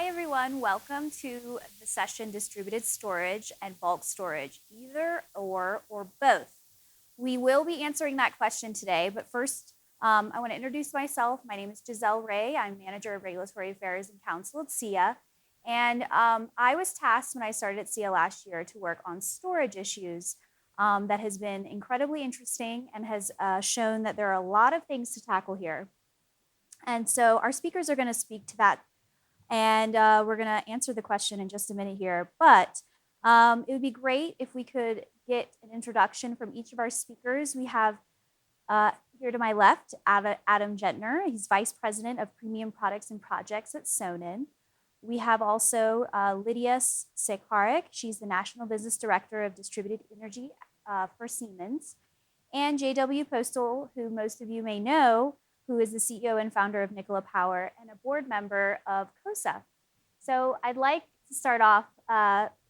Hi, everyone. Welcome to the session Distributed Storage and Bulk Storage, either or both. We will be answering that question today, but first, I want to introduce myself. My name is Gizelle Wray. I'm Manager of Regulatory Affairs and Counsel at SEIA. And I was tasked when I started at SEIA last year to work on storage issues that has been incredibly interesting and has shown that there are a lot of things to tackle here. And so our speakers are going to speak to that, and we're going to answer the question in just a minute here. But it would be great if we could get an introduction from each of our speakers. We have here to my left, Adam Gentner. He's Vice President of Premium Products and Projects at Sonnen. We have also Lidija Sekaric. She's the National Business Director of Distributed Energy for Siemens. And J.W. Postal, who most of you may know, who is the CEO and founder of Nikola Power and a board member of COSA. So I'd like to start off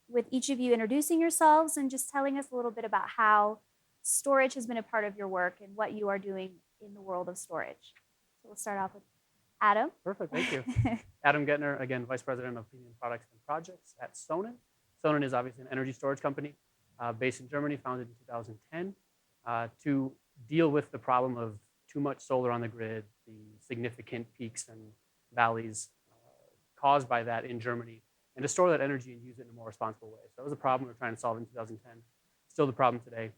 with each of you introducing yourselves and just telling us a little bit about how storage has been a part of your work and what you are doing in the world of storage. So we'll start off with Adam. Perfect, thank you. Adam Gentner, again, Vice President of Premium Products and Projects at Sonnen. Sonnen is obviously an energy storage company based in Germany, founded in 2010 to deal with the problem of too much solar on the grid, the significant peaks and valleys caused by that in Germany, and to store that energy and use it in a more responsible way. So that was a problem we were trying to solve in 2010. Still the problem today.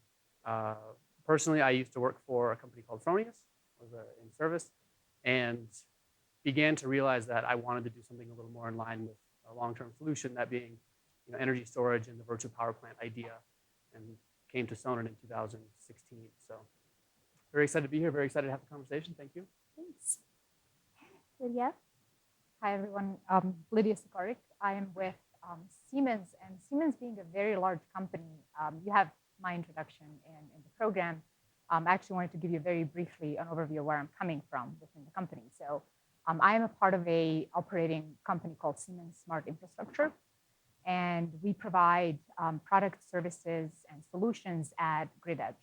Personally, I used to work for a company called Fronius. I was in service and began to realize that I wanted to do something a little more in line with a long-term solution, that being energy storage and the virtual power plant idea, and came to Sonnen in 2016. So very excited to be here, very excited to have the conversation. Thank you. Thanks. Lidija? Hi, everyone. Lidija Sekaric. I am with Siemens, and Siemens being a very large company, you have my introduction in the program. I actually wanted to give you very briefly an overview of where I'm coming from within the company. So I am a part of a operating company called Siemens Smart Infrastructure, and we provide product, services, and solutions at grid edge.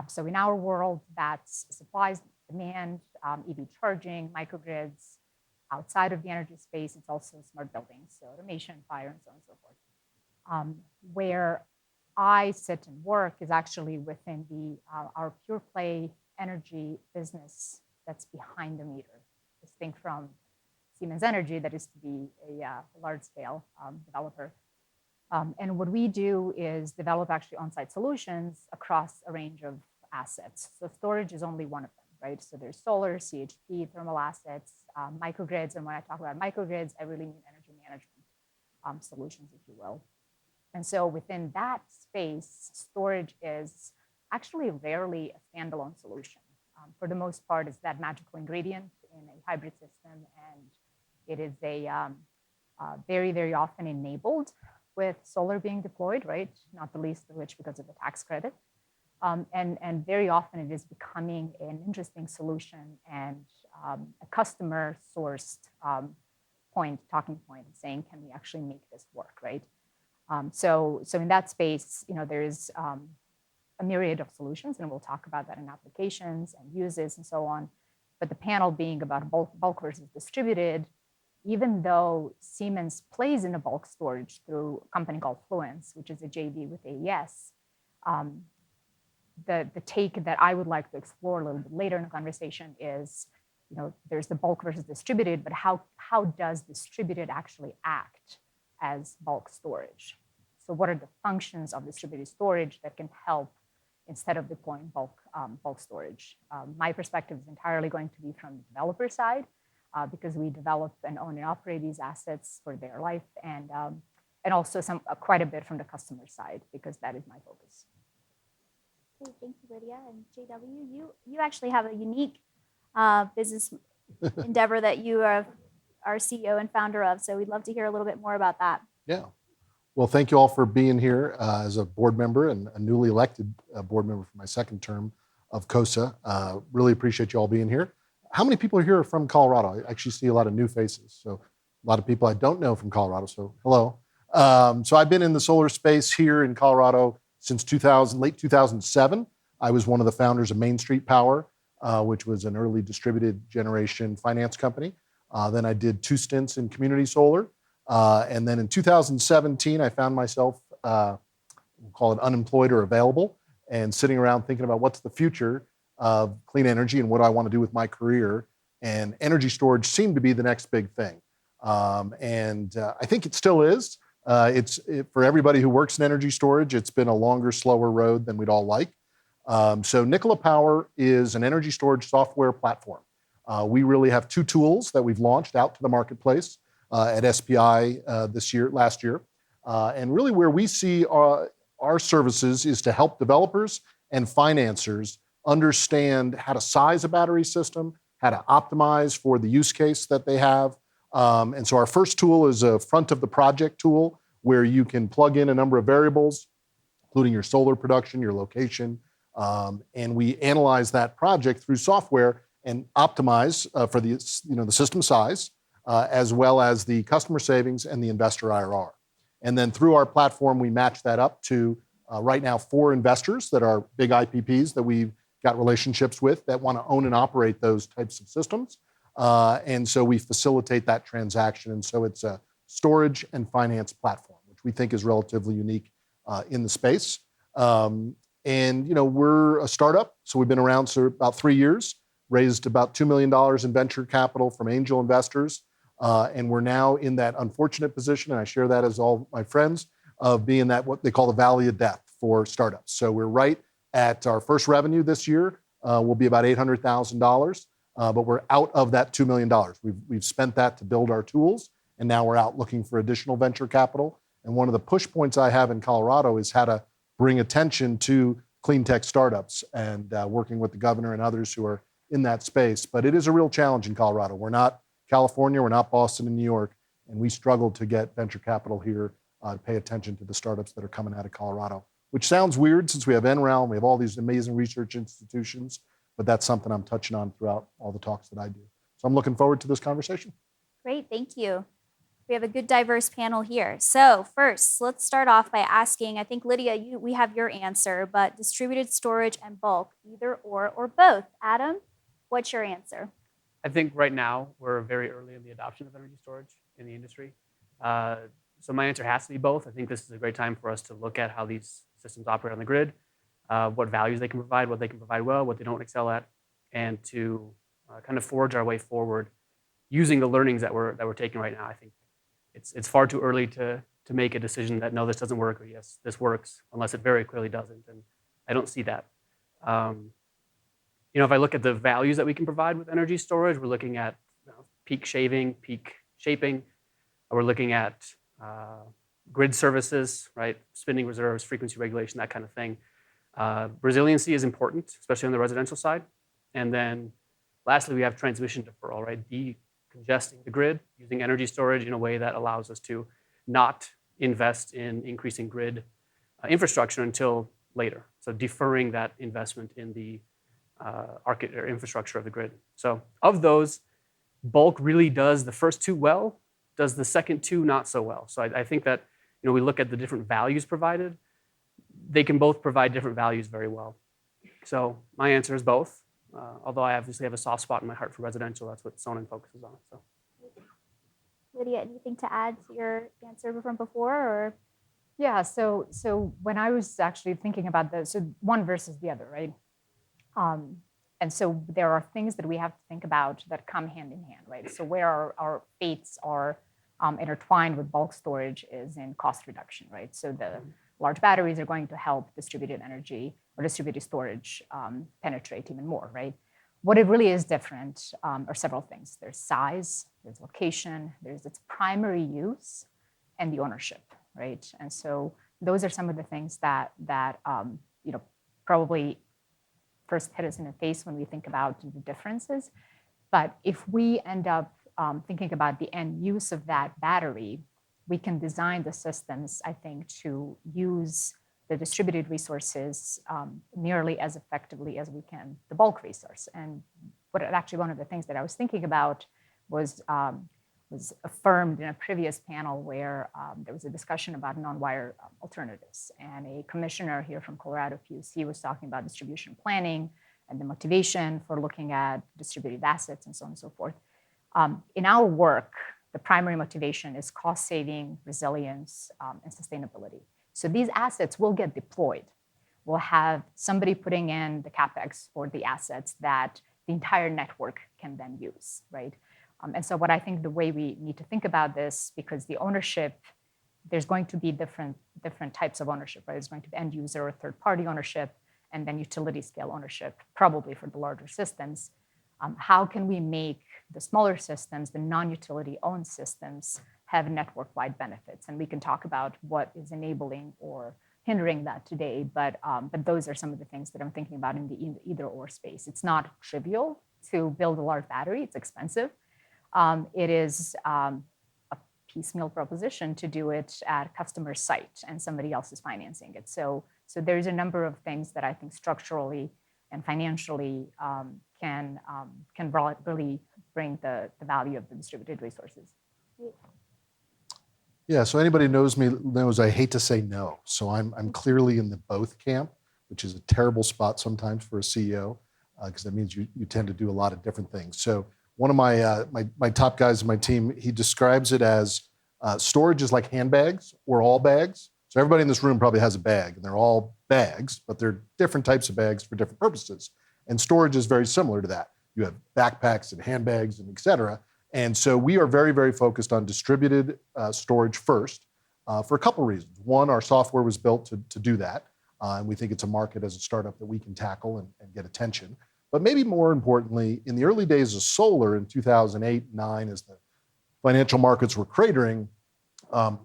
So in our world, that's supplies, demand, EV charging, microgrids. Outside of the energy space, it's also smart buildings, so automation, fire, and so on and so forth. Where I sit and work is actually within our pure play energy business that's behind the meter, distinct from Siemens Energy that used to be a large scale developer. And what we do is develop actually on-site solutions across a range of assets. So storage is only one of them, right? So there's solar, CHP, thermal assets, microgrids. And when I talk about microgrids, I really mean energy management solutions, if you will. And so within that space, storage is actually rarely a standalone solution. For the most part, it's that magical ingredient in a hybrid system. And it is very, very often enabled with solar being deployed, right? Not the least of which because of the tax credit. And very often it is becoming an interesting solution and a customer sourced talking point, saying, can we actually make this work, right? So in that space, there is a myriad of solutions, and we'll talk about that in applications and uses and so on. But the panel being about bulk versus distributed, even though Siemens plays in a bulk storage through a company called Fluence, which is a JV with AES, the take that I would like to explore a little bit later in the conversation is, there's the bulk versus distributed, but how does distributed actually act as bulk storage? So what are the functions of distributed storage that can help instead of deploying bulk storage? My perspective is entirely going to be from the developer side, because we develop and own and operate these assets for their life, and also quite a bit from the customer side, because that is my focus. Okay, thank you, Lidija. And JW, you actually have a unique business endeavor that you are CEO and founder of. So we'd love to hear a little bit more about that. Yeah. Well, thank you all for being here as a board member and a newly elected board member for my second term of COSA. Really appreciate you all being here. How many people are here from Colorado? I actually see a lot of new faces. So a lot of people I don't know from Colorado. So hello. So I've been in the solar space here in Colorado since late 2007. I was one of the founders of Main Street Power, which was an early distributed generation finance company. Then I did 2 stints in community solar. And then in 2017, I found myself, we'll call it unemployed or available, and sitting around thinking about what's the future of clean energy and what do I want to do with my career. And energy storage seemed to be the next big thing. I think it still is. For everybody who works in energy storage, it's been a longer, slower road than we'd all like. So Nikola Power is an energy storage software platform. We really have 2 tools that we've launched out to the marketplace at SPI last year. And really where we see our services is to help developers and financiers understand how to size a battery system, how to optimize for the use case that they have. And so our first tool is a front of the project tool where you can plug in a number of variables, including your solar production, your location, and we analyze that project through software and optimize for the system size, as well as the customer savings and the investor IRR. And then through our platform, we match that up to right now 4 investors that are big IPPs that we've got relationships with that want to own and operate those types of systems. And so we facilitate that transaction. And so it's a storage and finance platform, which we think is relatively unique in the space. And we're a startup, so we've been around for about 3 years, raised about $2 million in venture capital from angel investors. And we're now in that unfortunate position, and I share that as all my friends, of being that what they call the valley of death for startups. So we're right at our first revenue this year, will be about $800,000, but we're out of that $2 million. We've spent that to build our tools, and now we're out looking for additional venture capital. And one of the push points I have in Colorado is how to bring attention to clean tech startups and working with the governor and others who are in that space. But it is a real challenge in Colorado. We're not California, we're not Boston and New York, and we struggle to get venture capital here to pay attention to the startups that are coming out of Colorado, which sounds weird since we have NREL, we have all these amazing research institutions, but that's something I'm touching on throughout all the talks that I do. So I'm looking forward to this conversation. Great, thank you. We have a good diverse panel here. So first, let's start off by asking, I think Lidija, we have your answer, but distributed storage and bulk, either or both. Adam, what's your answer? I think right now we're very early in the adoption of energy storage in the industry. So my answer has to be both. I think this is a great time for us to look at how these systems operate on the grid, what values they can provide, what they can provide well, what they don't excel at, and to kind of forge our way forward using the learnings that we're taking right now. I think it's far too early to make a decision that no, this doesn't work, or yes, this works, unless it very clearly doesn't. And I don't see that. If I look at the values that we can provide with energy storage, we're looking at peak shaving, peak shaping. We're looking at grid services, right? Spinning reserves, frequency regulation, that kind of thing. Resiliency is important, especially on the residential side. And then lastly, we have transmission deferral, right? Decongesting the grid using energy storage in a way that allows us to not invest in increasing grid infrastructure until later. So deferring that investment in the infrastructure of the grid. So of those, bulk really does the first 2 well, does the second 2 not so well. So I think that we look at the different values provided. They can both provide different values very well. So my answer is both. Although I obviously have a soft spot in my heart for residential, that's what Sonnen focuses on. So, Lidija, anything to add to your answer from before, or? Yeah. So when I was actually thinking about one versus the other, right? And so there are things that we have to think about that come hand in hand, right? So where our fates are intertwined with bulk storage is in cost reduction, right? So the large batteries are going to help distributed energy or distributed storage penetrate even more, right? What it really is different are several things. There's size, there's location, there's its primary use, and the ownership, right? And so those are some of the things that probably first hit us in the face when we think about the differences. But if we end up thinking about the end use of that battery, we can design the systems, I think, to use the distributed resources nearly as effectively as we can the bulk resource. And one of the things that I was thinking about was affirmed in a previous panel where there was a discussion about non-wire alternatives. And a commissioner here from Colorado PUC was talking about distribution planning and the motivation for looking at distributed assets and so on and so forth. In our work, the primary motivation is cost saving, resilience, and sustainability. So these assets will get deployed. We'll have somebody putting in the CapEx for the assets that the entire network can then use, right? And so what I think the way we need to think about this, because the ownership, there's going to be different types of ownership, right? There's going to be end user or third party ownership, and then utility scale ownership, probably for the larger systems. How can we make the smaller systems, the non-utility owned systems, have network-wide benefits? And we can talk about what is enabling or hindering that today, but those are some of the things that I'm thinking about in the either or space. It's not trivial to build a large battery, it's expensive. It is a piecemeal proposition to do it at a customer's site and somebody else is financing it. So there's a number of things that I think structurally and financially can really bring the value of the distributed resources. Yeah, so anybody knows me knows I hate to say no. So I'm clearly in the both camp, which is a terrible spot sometimes for a CEO, because that means you tend to do a lot of different things. So one of my top guys in my team, he describes it as storage is like handbags. We're all bags. So everybody in this room probably has a bag, and they're all bags, but they're different types of bags for different purposes. And storage is very similar to that. You have backpacks and handbags and et cetera. And so we are very, very focused on distributed storage first for a couple reasons. One, our software was built to do that. And we think it's a market as a startup that we can tackle and get attention. But maybe more importantly, in the early days of solar in 2008, 9, as the financial markets were cratering,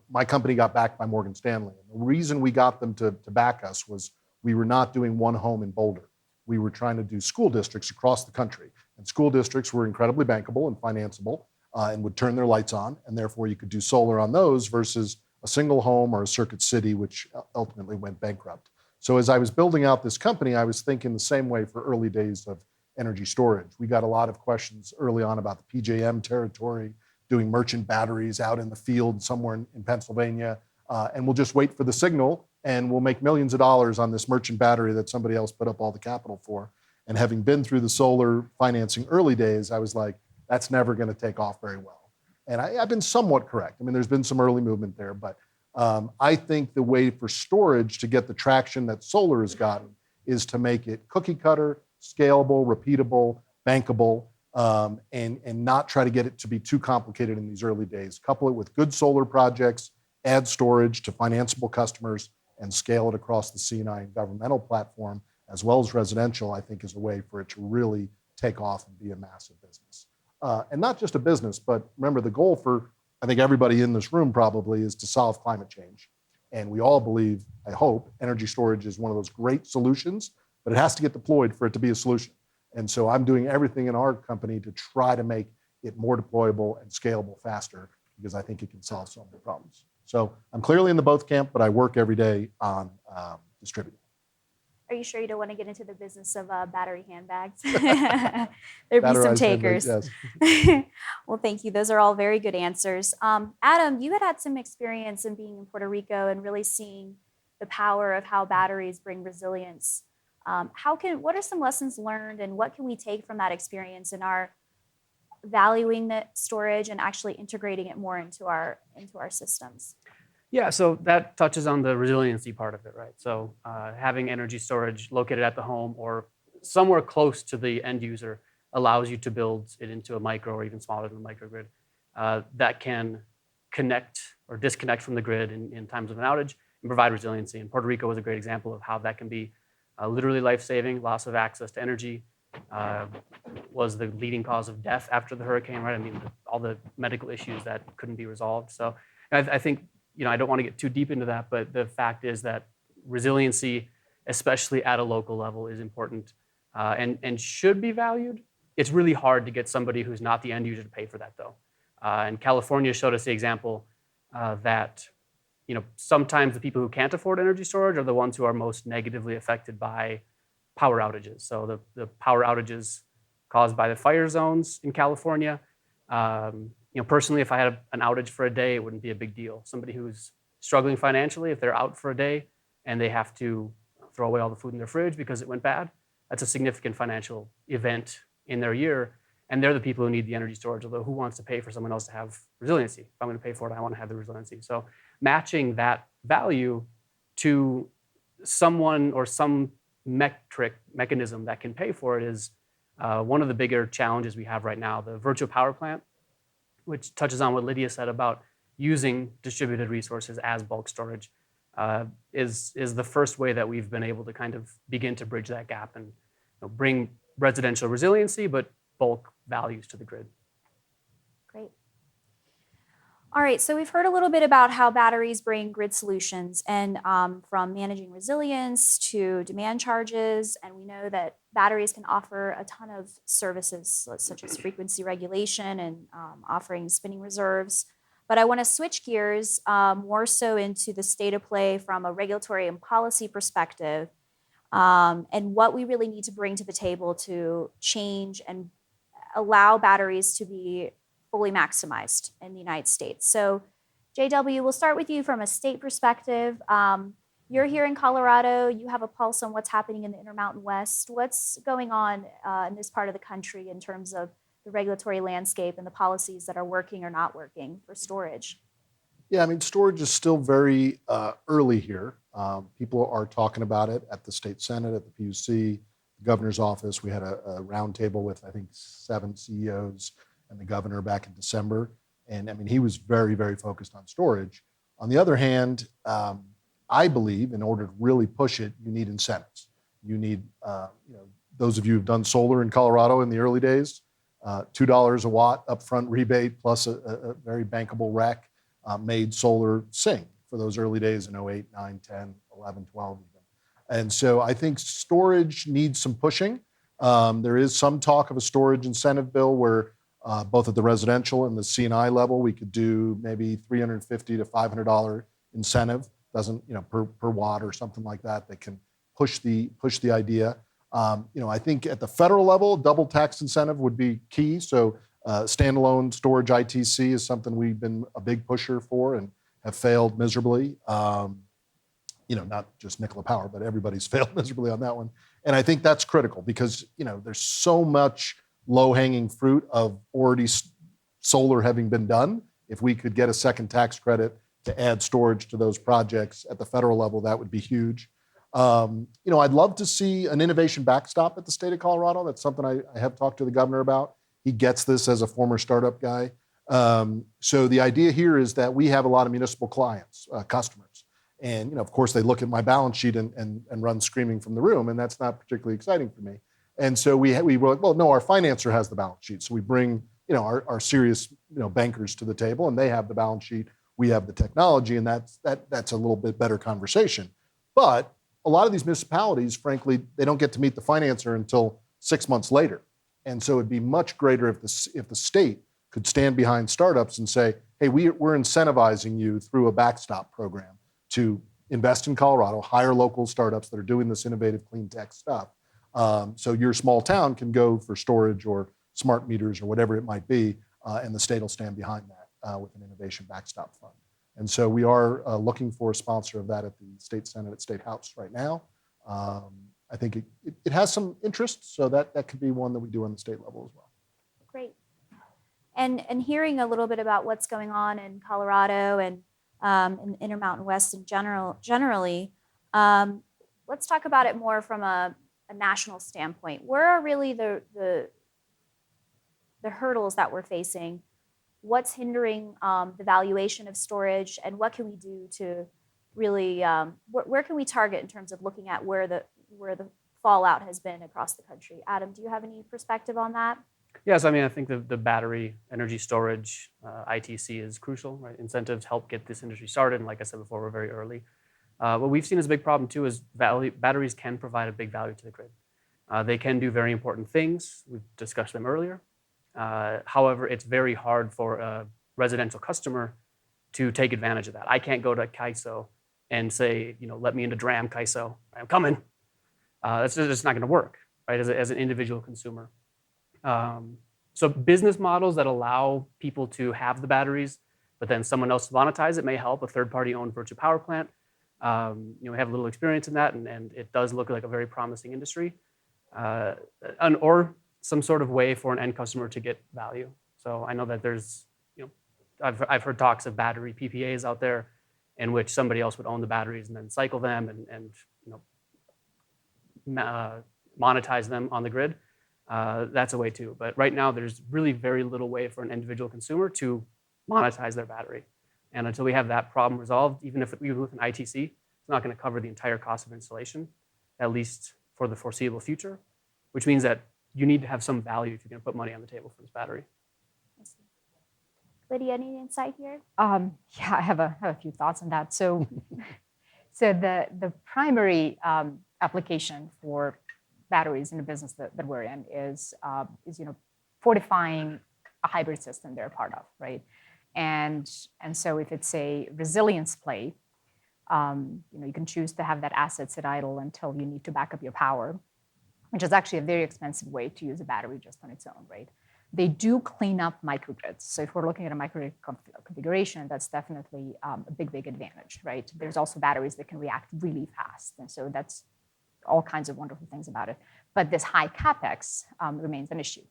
my company got backed by Morgan Stanley. And the reason we got them to back us was we were not doing one home in Boulder. We were trying to do school districts across the country. And school districts were incredibly bankable and financeable and would turn their lights on. And therefore, you could do solar on those versus a single home or a circuit city, which ultimately went bankrupt. So as I was building out this company, I was thinking the same way for early days of energy storage. We got a lot of questions early on about the PJM territory, doing merchant batteries out in the field somewhere in Pennsylvania. And we'll just wait for the signal and we'll make millions of dollars on this merchant battery that somebody else put up all the capital for. And having been through the solar financing early days, I was like, that's never going to take off very well. And I've been somewhat correct. I mean, there's been some early movement there, but I think the way for storage to get the traction that solar has gotten is to make it cookie cutter, scalable, repeatable, bankable, and not try to get it to be too complicated in these early days. Couple it with good solar projects, add storage to financeable customers, and scale it across the C&I and governmental platform, as well as residential, I think is a way for it to really take off and be a massive business. And not just a business, but remember the goal for, I think everybody in this room probably, is to solve climate change. And we all believe, I hope, energy storage is one of those great solutions, but it has to get deployed for it to be a solution. And so I'm doing everything in our company to try to make it more deployable and scalable faster, because I think it can solve so many problems. So I'm clearly in the both camp, but I work every day on distributing. Are you sure you don't want to get into the business of battery handbags? There'd be some takers. Yes. Well, thank you. Those are all very good answers. Adam, you had some experience in being in Puerto Rico and really seeing the power of how batteries bring resilience. What are some lessons learned, and what can we take from that experience in our valuing the storage and actually integrating it more into our systems? Yeah, so that touches on the resiliency part of it, right? So having energy storage located at the home or somewhere close to the end user allows you to build it into a micro or even smaller than a microgrid that can connect or disconnect from the grid in times of an outage and provide resiliency. And Puerto Rico was a great example of how that can be literally life-saving. Loss of access to energy was the leading cause of death after the hurricane, right? I mean, all the medical issues that couldn't be resolved. So I think, I don't want to get too deep into that, but the fact is that resiliency, especially at a local level, is important and should be valued. It's really hard to get somebody who's not the end user to pay for that, though. And California showed us the example that sometimes the people who can't afford energy storage are the ones who are most negatively affected by power outages. So the power outages caused by the fire zones in California. Personally, if I had an outage for a day, it wouldn't be a big deal. Somebody who's struggling financially, if they're out for a day and they have to throw away all the food in their fridge because it went bad, that's a significant financial event in their year. And they're the people who need the energy storage, although who wants to pay for someone else to have resiliency? If I'm going to pay for it, I want to have the resiliency. So matching that value to someone or some mechanism that can pay for it is one of the bigger challenges we have right now. The virtual power plant, which touches on what Lidija said about using distributed resources as bulk storage, is the first way that we've been able to kind of begin to bridge that gap and bring residential resiliency, but bulk values to the grid. Great. All right, so we've heard a little bit about how batteries bring grid solutions, and from managing resilience to demand charges, and we know that batteries can offer a ton of services such as frequency regulation and offering spinning reserves. But I want to switch gears more so into the state of play from a regulatory and policy perspective, and what we really need to bring to the table to change and allow batteries to be fully maximized in the United States. So JW, we'll start with you from a state perspective. You're here in Colorado. You have a pulse on what's happening in the Intermountain West. What's going on in this part of the country in terms of the regulatory landscape and the policies that are working or not working for storage? Yeah, I mean, storage is still very early here. People are talking about it at the state senate, at the PUC, the governor's office. We had a roundtable with, I think, 7 CEOs and the governor back in December. And I mean, he was very, very focused on storage. On the other hand, I believe in order to really push it, you need incentives. You need, those of you who've done solar in Colorado in the early days, $2 a watt upfront rebate plus a very bankable rec made solar sing for those early days in 08, 9, 10, 11, 12 even. And so I think storage needs some pushing. There is some talk of a storage incentive bill where both at the residential and the C&I level, we could do maybe $350 to $500 incentive, per watt or something like that, that can push the idea. I think at the federal level, double tax incentive would be key. So standalone storage ITC is something we've been a big pusher for and have failed miserably. Not just Nikola Power, but everybody's failed miserably on that one. And I think that's critical because, there's so much low-hanging fruit of already solar having been done. If we could get a second tax credit to add storage to those projects at the federal level, that would be huge. I'd love to see an innovation backstop at the state of Colorado. That's something I have talked to the governor about. He gets this as a former startup guy. So the idea here is that we have a lot of municipal clients, customers. And, of course, they look at my balance sheet and run screaming from the room, and that's not particularly exciting for me. And so we were like, well, no, our financer has the balance sheet. So we bring, our serious, bankers to the table, and they have the balance sheet. We have the technology, and that's a little bit better conversation. But a lot of these municipalities, frankly, they don't get to meet the financer until 6 months later. And so it'd be much greater if the state could stand behind startups and say, hey, we're incentivizing you through a backstop program to invest in Colorado, hire local startups that are doing this innovative clean tech stuff. So your small town can go for storage or smart meters or whatever it might be, and the state will stand behind that with an innovation backstop fund. And so we are looking for a sponsor of that at the state senate, at State House right now. I think it has some interest, so that could be one that we do on the state level as well. Great. And hearing a little bit about what's going on in Colorado and in Intermountain West in generally, let's talk about it more from a national standpoint. Where are really the hurdles that we're facing? What's hindering the valuation of storage, and what can we do to really, where can we target in terms of looking at where the fallout has been across the country? Adam, do you have any perspective on that? Yes, I think the battery energy storage ITC is crucial, right? Incentives help get this industry started, and like I said before, we're very early. What we've seen as a big problem too is batteries can provide a big value to the grid. They can do very important things. We've discussed them earlier. However, it's very hard for a residential customer to take advantage of that. I can't go to CAISO and say, let me into DRAM, CAISO, I'm coming. That's just not going to work, right? As an individual consumer. So business models that allow people to have the batteries, but then someone else to monetize it may help. A third-party owned virtual power plant. We have a little experience in that, and it does look like a very promising industry. Or some sort of way for an end customer to get value. So I know that there's, I've heard talks of battery PPAs out there in which somebody else would own the batteries and then cycle them and monetize them on the grid. That's a way too. But right now, there's really very little way for an individual consumer to monetize their battery. And until we have that problem resolved, even with an ITC, it's not going to cover the entire cost of installation, at least for the foreseeable future, which means that you need to have some value if you're going to put money on the table for this battery. Lidija, any insight here? Yeah, I have a few thoughts on that. So, the primary application for batteries in the business that we're in is fortifying a hybrid system they're a part of, right? And so if it's a resilience play, you can choose to have that asset sit idle until you need to back up your power, which is actually a very expensive way to use a battery just on its own, right? They do clean up microgrids. So if we're looking at a microgrid configuration, that's definitely a big advantage, right? There's also batteries that can react really fast. And so that's all kinds of wonderful things about it. But this high CapEx remains an issue.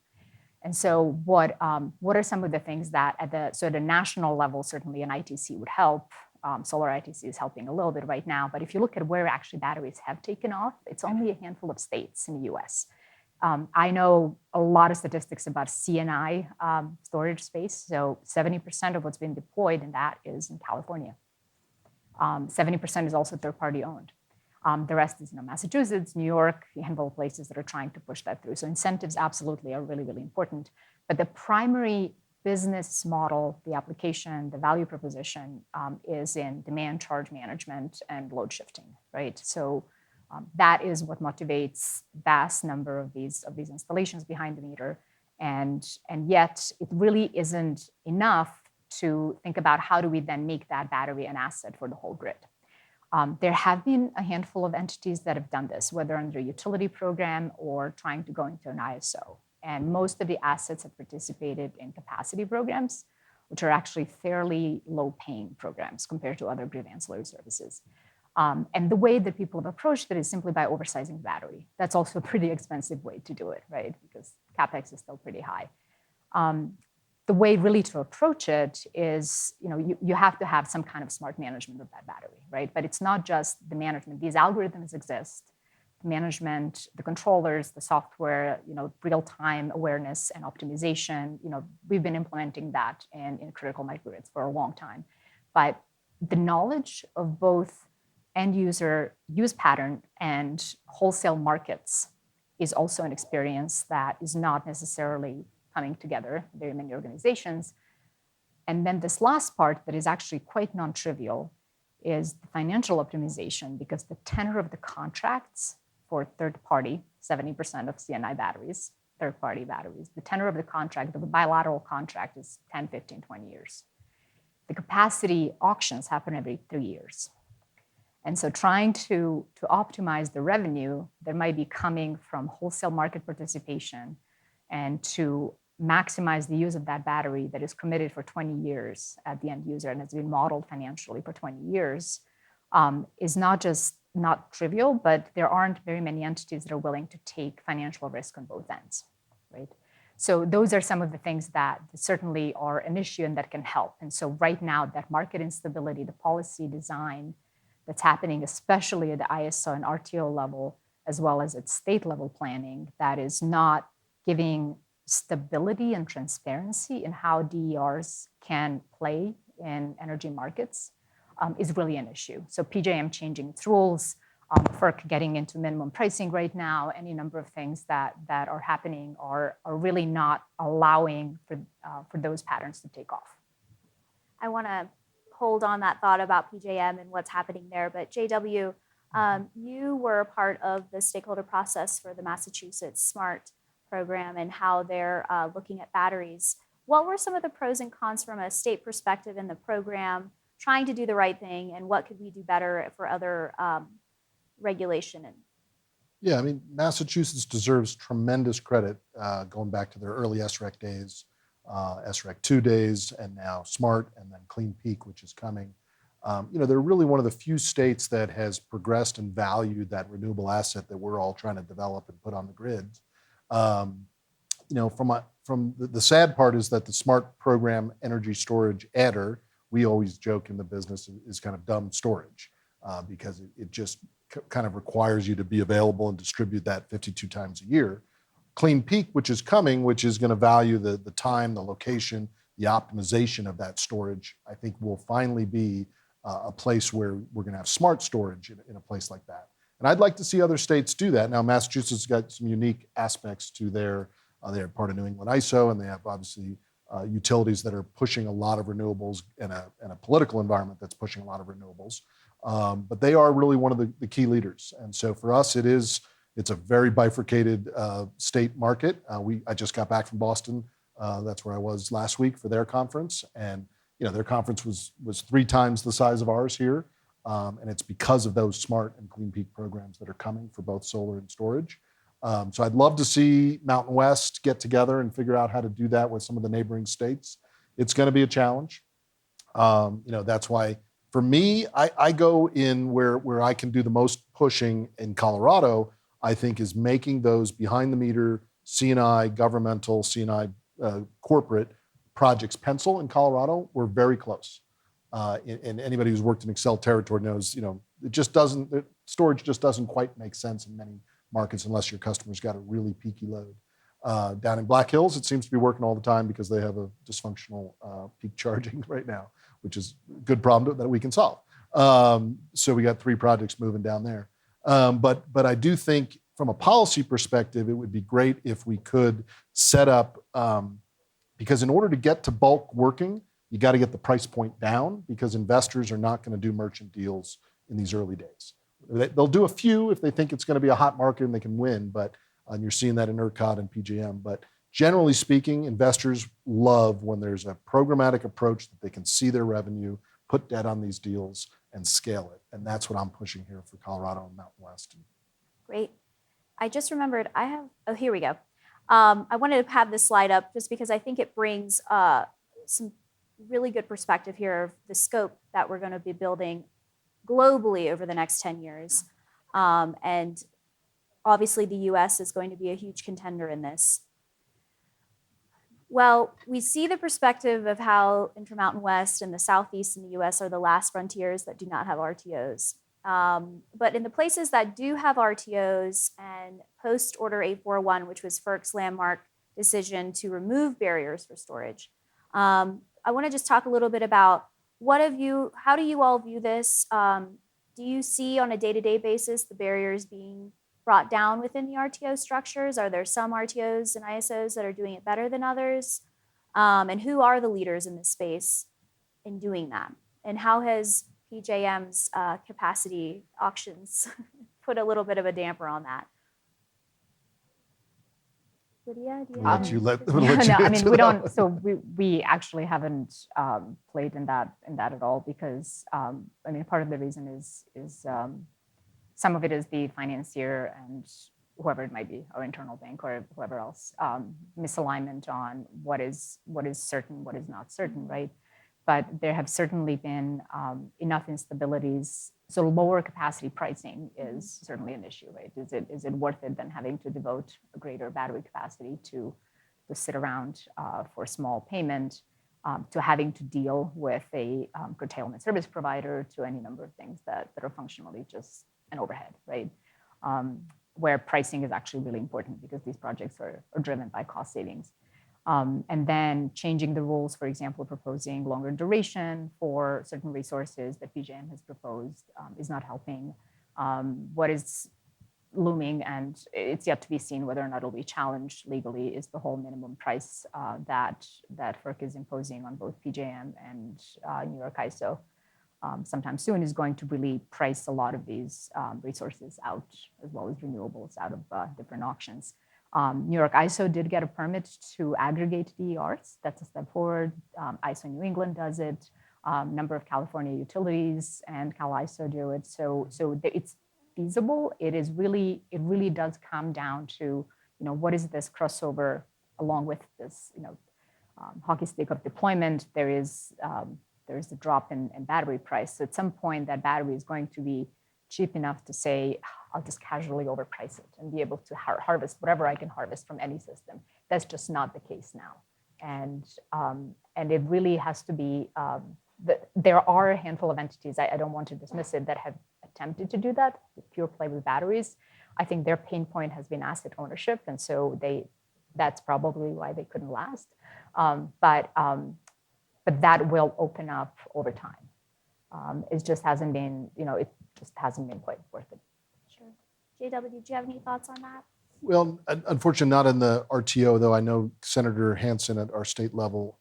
And so what are some of the things that at the national level, certainly an ITC would help. Solar ITC is helping a little bit right now. But if you look at where actually batteries have taken off, it's only a handful of states in the US. I know a lot of statistics about CNI storage space. So 70% of what's been deployed in that is in California. 70% is also third-party owned. The rest is Massachusetts, New York, a handful of places that are trying to push that through. So incentives absolutely are really important. But the primary business model, the application, the value proposition is in demand charge management and load shifting, right? So that is what motivates vast number of these installations behind the meter. And yet it really isn't enough to think about how do we then make that battery an asset for the whole grid. There have been a handful of entities that have done this, whether under a utility program or trying to go into an ISO. And most of the assets have participated in capacity programs, which are actually fairly low-paying programs compared to other grid ancillary services. And the way that people have approached it is simply by oversizing the battery. That's also a pretty expensive way to do it, right? Because CapEx is still pretty high. The way really to approach it is, you have to have some kind of smart management of that battery, right? But it's not just the management. These algorithms exist, the management, the controllers, the software, real-time awareness and optimization. We've been implementing that in critical microgrids for a long time. But the knowledge of both end user use pattern and wholesale markets is also an experience that is not necessarily coming together, very many organizations. And then this last part that is actually quite non-trivial is the financial optimization, because the tenor of the contracts for third-party, 70% of CNI batteries, third-party batteries, the tenor of the contract, of a bilateral contract is 10, 15, 20 years. The capacity auctions happen every 3 years. And so trying to optimize the revenue that might be coming from wholesale market participation and to maximize the use of that battery that is committed for 20 years at the end user and has been modeled financially for 20 years is not trivial, but there aren't very many entities that are willing to take financial risk on both ends, right? So those are some of the things that certainly are an issue and that can help. And so right now, that market instability, the policy design that's happening, especially at the ISO and RTO level, as well as at state level planning, that is not giving stability and transparency in how DERs can play in energy markets is really an issue. So PJM changing its rules, FERC getting into minimum pricing right now, any number of things that are happening are really not allowing for those patterns to take off. I want to hold on that thought about PJM and what's happening there, but JW, you were a part of the stakeholder process for the Massachusetts SMART program and how they're looking at batteries. What were some of the pros and cons from a state perspective in the program, trying to do the right thing, and what could we do better for other regulation? Yeah, I mean, Massachusetts deserves tremendous credit going back to their early SREC days, SREC 2 days, and now SMART, and then Clean Peak, which is coming. They're really one of the few states that has progressed and valued that renewable asset that we're all trying to develop and put on the grids. from the sad part is that the smart program energy storage adder, we always joke in the business, is kind of dumb storage because it just kind of requires you to be available and distribute that 52 times a year. Clean Peak, which is coming, which is going to value the time, the location, the optimization of that storage, I think will finally be a place where we're going to have smart storage in a place like that. And I'd like to see other states do that. Now, Massachusetts has got some unique aspects to they're part of New England ISO, and they have obviously utilities that are pushing a lot of renewables in a political environment that's pushing a lot of renewables. But they are really one of the key leaders. And so for us, it's a very bifurcated state market. I just got back from Boston. That's where I was last week for their conference. And their conference was 3 times the size of ours here. And it's because of those smart and Clean Peak programs that are coming for both solar and storage. So I'd love to see Mountain West get together and figure out how to do that with some of the neighboring states. It's going to be a challenge. That's why for me, I go in where I can do the most pushing in Colorado, I think, is making those behind the meter C&I governmental, C&I corporate projects pencil in Colorado. We're very close. And anybody who's worked in Excel territory knows, storage just doesn't quite make sense in many markets unless your customer's got a really peaky load. Down in Black Hills, it seems to be working all the time because they have a dysfunctional peak charging right now, which is a good problem that we can solve. So we got 3 projects moving down there. But I do think from a policy perspective, it would be great if we could set up, because in order to get to bulk working, you got to get the price point down because investors are not going to do merchant deals in these early days. They'll do a few if they think it's going to be a hot market and they can win, and you're seeing that in ERCOT and PJM. But generally speaking, investors love when there's a programmatic approach that they can see their revenue, put debt on these deals, and scale it. And that's what I'm pushing here for Colorado and Mountain West. Great. I just remembered here we go. I wanted to have this slide up just because I think it brings some really good perspective here of the scope that we're going to be building globally over the next 10 years. And obviously the US is going to be a huge contender in this. Well, we see the perspective of how Intermountain West and the Southeast in the US are the last frontiers that do not have RTOs. But in the places that do have RTOs and post Order 841, which was FERC's landmark decision to remove barriers for storage, I want to just talk a little bit about how do you all view this? Do you see on a day-to-day basis the barriers being brought down within the RTO structures? Are there some RTOs and ISOs that are doing it better than others? And who are the leaders in this space in doing that? And how has PJM's capacity auctions put a little bit of a damper on that? Lidija, do you we don't. So we actually haven't played in that at all because part of the reason is some of it is the financier and whoever it might be, our internal bank or whoever else, misalignment on what is certain, what is not certain, right? But there have certainly been enough instabilities. So lower capacity pricing is certainly an issue, right? Is it worth it than having to devote a greater battery capacity to sit around for small payment, to having to deal with a curtailment service provider, to any number of things that are functionally just an overhead, right? Where pricing is actually really important because these projects are driven by cost savings. And then changing the rules, for example, proposing longer duration for certain resources that PJM has proposed is not helping. What is looming, and it's yet to be seen whether or not it'll be challenged legally, is the whole minimum price that FERC is imposing on both PJM and New York ISO. Sometime soon is going to really price a lot of these resources out, as well as renewables, out of different auctions. New York ISO did get a permit to aggregate DERs. That's a step forward. ISO New England does it. Number of California utilities and Cal ISO do it. So it's feasible. It really does come down to, what is this crossover along with this, hockey stick of deployment. There is a drop in battery price. So at some point, that battery is going to be cheap enough to say, I'll just casually overprice it and be able to harvest whatever I can harvest from any system. That's just not the case now. And it really has to be, there are a handful of entities, I don't want to dismiss it, that have attempted to do that, pure play with batteries. I think their pain point has been asset ownership. And so that's probably why they couldn't last. But that will open up over time. It just hasn't been, it just hasn't been quite worth it. Sure. JW, did you have any thoughts on that? Well, unfortunately, not in the RTO, though. I know Senator Hansen at our state level,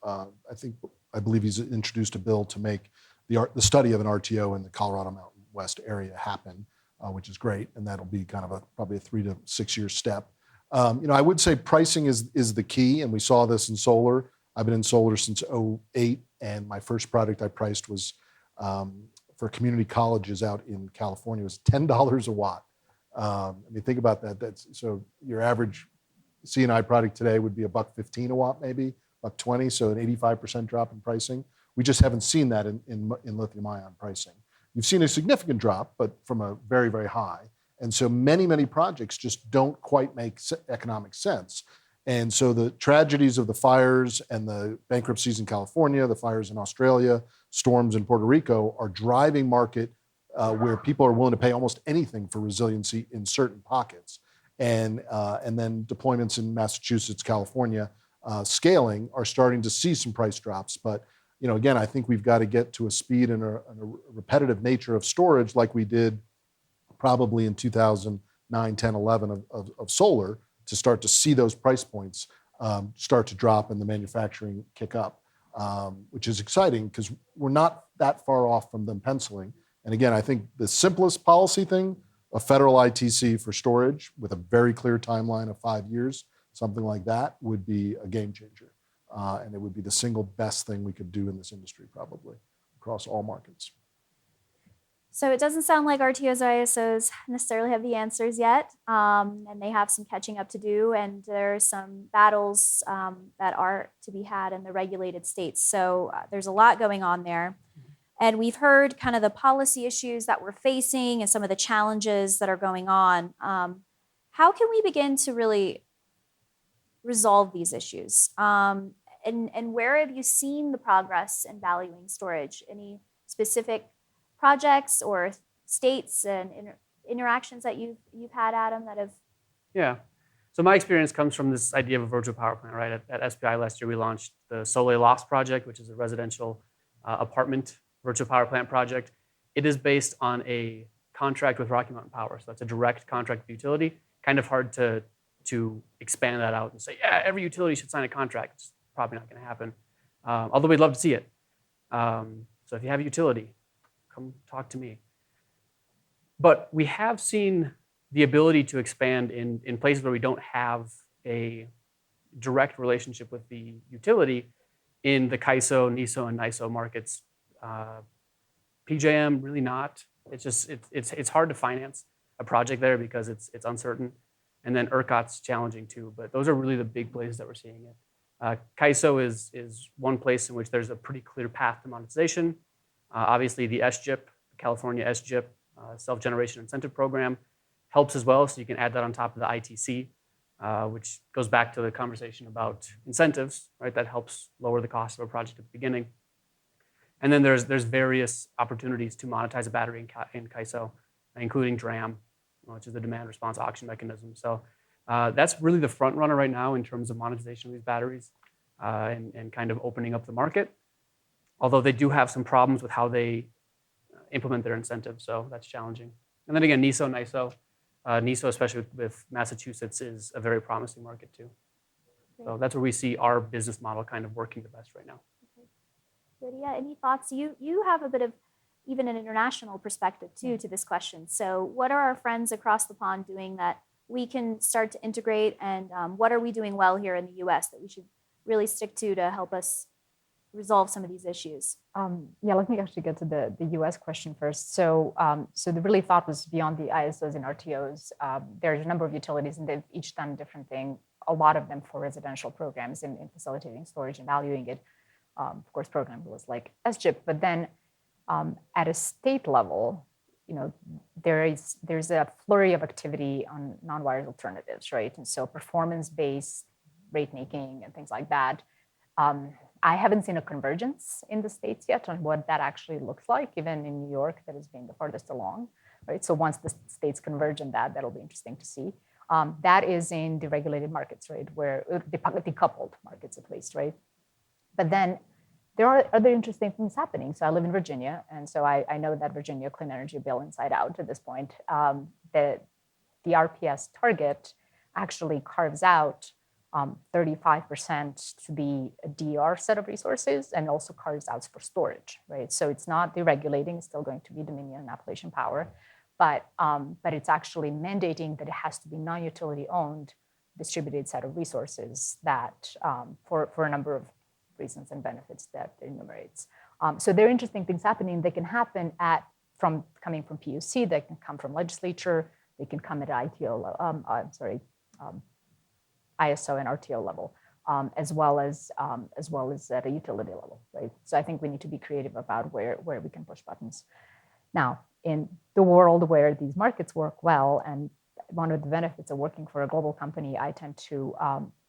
I believe he's introduced a bill to make the study of an RTO in the Colorado Mountain West area happen, which is great. And that'll be kind of probably a 3 to 6 year step. I would say pricing is the key. And we saw this in solar. I've been in solar since 2008. And my first product I priced was for community colleges out in California. It was $10 a watt. I mean, think about that. So your average C&I product today would be $1.15 a watt, maybe $1.20. So an 85% drop in pricing. We just haven't seen that in lithium-ion pricing. You've seen a significant drop, but from a very, very high. And so many projects just don't quite make economic sense. And so the tragedies of the fires and the bankruptcies in California, the fires in Australia, storms in Puerto Rico are driving market where people are willing to pay almost anything for resiliency in certain pockets. And then deployments in Massachusetts, California, scaling are starting to see some price drops. But again, I think we've got to get to a speed and a repetitive nature of storage like we did probably in 2009, 10, 11 of solar to start to see those price points start to drop and the manufacturing kick up, which is exciting because we're not that far off from them penciling. And again, I think the simplest policy thing, a federal ITC for storage with a very clear timeline of 5 years, something like that would be a game changer. And it would be the single best thing we could do in this industry, probably, across all markets. So it doesn't sound like RTOs or ISOs necessarily have the answers yet, and they have some catching up to do, and there are some battles that are to be had in the regulated states. So there's a lot going on there. And we've heard kind of the policy issues that we're facing and some of the challenges that are going on. How can we begin to really resolve these issues? And where have you seen the progress in valuing storage? Any specific projects or states and interactions that you've had, Adam, that have? Yeah. So my experience comes from this idea of a virtual power plant, right? At SPI last year, we launched the Solar Loft project, which is a residential apartment virtual power plant project. It is based on a contract with Rocky Mountain Power. So that's a direct contract with utility. Kind of hard to expand that out and say, yeah, every utility should sign a contract. It's probably not going to happen. Although we'd love to see it. So if you have a utility, come talk to me. But we have seen the ability to expand in places where we don't have a direct relationship with the utility in the CAISO, NISO, and NISO markets. PJM, really not. It's hard to finance a project there because it's uncertain. And then ERCOT's challenging too, but those are really the big places that we're seeing it. CAISO is one place in which there's a pretty clear path to monetization. Obviously the SGIP, California SGIP, Self-Generation Incentive Program, helps as well, so you can add that on top of the ITC, which goes back to the conversation about incentives, right? That helps lower the cost of a project at the beginning. And then there's various opportunities to monetize a battery in CAISO, including DRAM, which is the demand response auction mechanism. So that's really the front runner right now in terms of monetization of these batteries and kind of opening up the market. Although they do have some problems with how they implement their incentives, so that's challenging. And then again, NISO, NISO. NISO, especially with Massachusetts, is a very promising market too. So that's where we see our business model kind of working the best right now. Lidija, any thoughts? You have a bit of even an international perspective too to this question. So what are our friends across the pond doing that we can start to integrate, and what are we doing well here in the US that we should really stick to help us resolve some of these issues? Yeah, let me actually get to the US question first. So the really thought was beyond the ISOs and RTOs. There's a number of utilities and they've each done a different thing, a lot of them for residential programs in facilitating storage and valuing it. Of course, program was like SGIP, but then at a state level, there's a flurry of activity on non-wires alternatives, right? And so performance-based rate making and things like that. I haven't seen a convergence in the states yet on what that actually looks like, even in New York, that has been the farthest along, right? So once the states converge on that, that'll be interesting to see. That is in deregulated markets, right? Where decoupled markets at least, right? But then there are other interesting things happening. So I live in Virginia, and so I know that Virginia clean energy bill inside out at this point. The RPS target actually carves out 35% to be a DER set of resources and also carves out for storage, right? So it's not deregulating, it's still going to be Dominion and Appalachian Power, but it's actually mandating that it has to be non-utility owned distributed set of resources that for a number of reasons and benefits that it enumerates. So there are interesting things happening that can happen coming from PUC, that can come from legislature, they can come at ISO and RTO level, as well as at a utility level, right? So I think we need to be creative about where we can push buttons. Now, in the world where these markets work well, and one of the benefits of working for a global company, I tend to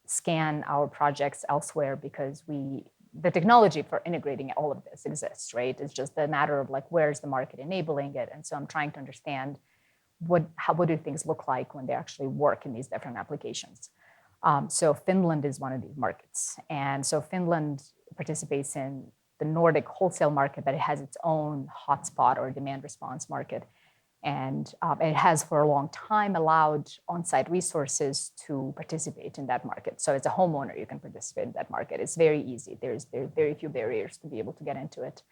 scan our projects elsewhere because the technology for integrating all of this exists, right? It's just a matter of like, where's the market enabling it? And so I'm trying to understand what do things look like when they actually work in these different applications. So Finland is one of these markets. And so Finland participates in the Nordic wholesale market, but it has its own hotspot or demand response market. And it has for a long time allowed on-site resources to participate in that market. So as a homeowner, you can participate in that market. It's very easy. There's very few barriers to be able to get into it.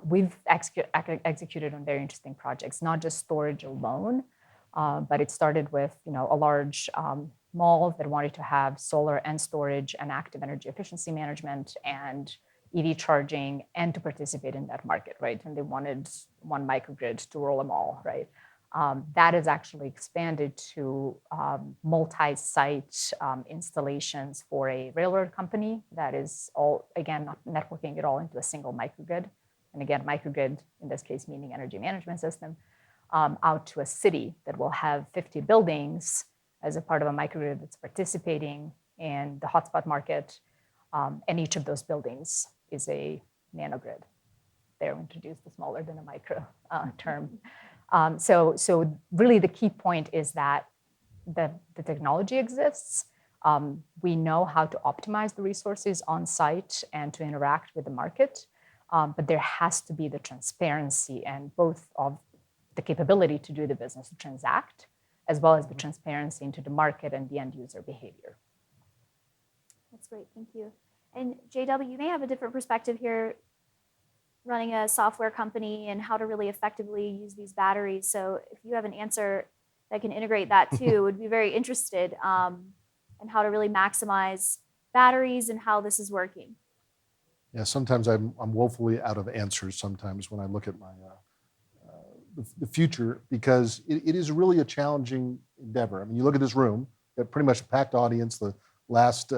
We've executed on very interesting projects, not just storage alone, but it started with a large mall that wanted to have solar and storage and active energy efficiency management and EV charging and to participate in that market, right? And they wanted one microgrid to roll them all, right? That has actually expanded to multi-site installations for a railroad company that is all, again, networking it all into a single microgrid. And again, microgrid, in this case, meaning energy management system, out to a city that will have 50 buildings as a part of a microgrid that's participating in the hotspot market. And each of those buildings is a nanogrid. They're introduced the smaller than a micro term. So really the key point is that the technology exists. We know how to optimize the resources on site and to interact with the market, but there has to be the transparency and both of the capability to do the business, to transact, as well as the transparency into the market and the end user behavior. That's great, thank you. And JW, you may have a different perspective here running a software company and how to really effectively use these batteries. So if you have an answer that can integrate that too, would be very interested in how to really maximize batteries and how this is working. Yeah, sometimes I'm woefully out of answers sometimes when I look at my the future, because it is really a challenging endeavor. I mean, you look at this room, got pretty much a packed audience, the last